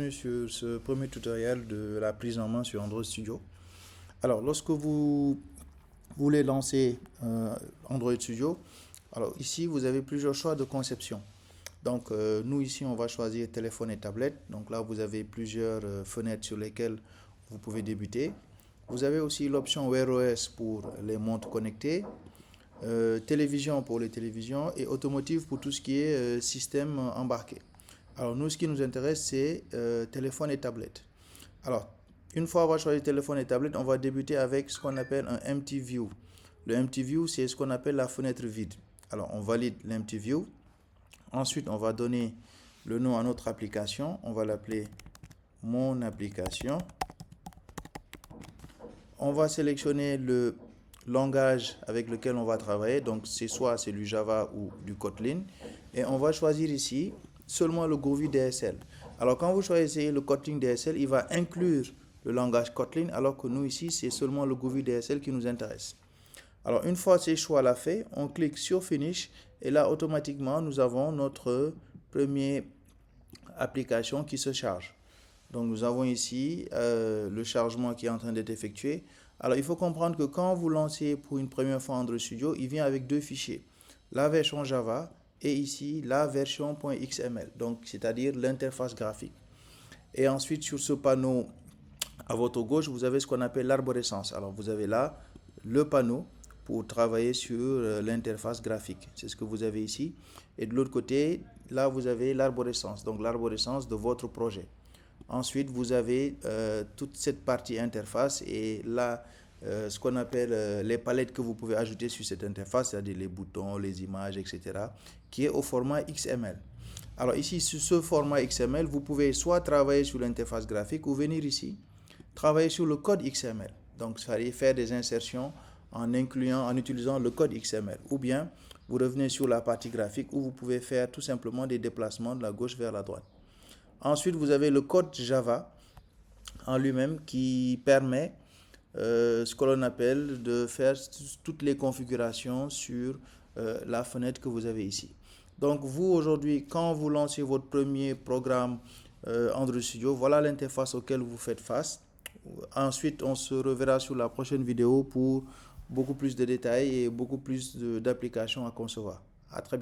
Sur ce premier tutoriel de la prise en main sur Android Studio. Alors, lorsque vous voulez lancer Android Studio, alors ici, vous avez plusieurs choix de conception. Donc, nous ici, on va choisir téléphone et tablette. Donc là, vous avez plusieurs fenêtres sur lesquelles vous pouvez débuter. Vous avez aussi l'option Wear OS pour les montres connectées, télévision pour les télévisions et automotive pour tout ce qui est système embarqué. Alors nous, ce qui nous intéresse, c'est téléphone et tablette. Alors, une fois on va choisir téléphone et tablette, on va débuter avec ce qu'on appelle un Empty View. Le Empty View, c'est ce qu'on appelle la fenêtre vide. Alors, on valide l'Empty View. Ensuite, on va donner le nom à notre application. On va l'appeler Mon application. On va sélectionner le langage avec lequel on va travailler. Donc, c'est soit c'est du Java ou du Kotlin. Et on va choisir ici seulement le Groovy DSL. Alors, quand vous choisissez le Kotlin DSL, il va inclure le langage Kotlin, alors que nous, ici, c'est seulement le Groovy DSL qui nous intéresse. Alors, une fois ces choix-là faits, on clique sur Finish, et là, automatiquement, nous avons notre première application qui se charge. Donc, nous avons ici le chargement qui est en train d'être effectué. Alors, il faut comprendre que quand vous lancez pour une première fois Android Studio, il vient avec deux fichiers. La version Java et ici la version .xml, donc c'est-à-dire l'interface graphique. Et ensuite, sur ce panneau à votre gauche, vous avez ce qu'on appelle l'arborescence. Alors, vous avez là le panneau pour travailler sur l'interface graphique. C'est ce que vous avez ici. Et de l'autre côté, là, vous avez l'arborescence, donc l'arborescence de votre projet. Ensuite, vous avez toute cette partie interface et là, ce qu'on appelle les palettes que vous pouvez ajouter sur cette interface, c'est-à-dire les boutons, les images, etc., qui est au format XML. Alors ici, sur ce format XML, vous pouvez soit travailler sur l'interface graphique ou venir ici, travailler sur le code XML. Donc, ça va faire des insertions en utilisant le code XML. Ou bien, vous revenez sur la partie graphique où vous pouvez faire tout simplement des déplacements de la gauche vers la droite. Ensuite, vous avez le code Java en lui-même qui permet ce que l'on appelle de faire toutes les configurations sur la fenêtre que vous avez ici. Donc vous aujourd'hui, quand vous lancez votre premier programme Android Studio, voilà l'interface auquel vous faites face. Ensuite, on se reverra sur la prochaine vidéo pour beaucoup plus de détails et beaucoup plus d'applications à concevoir. À très bientôt.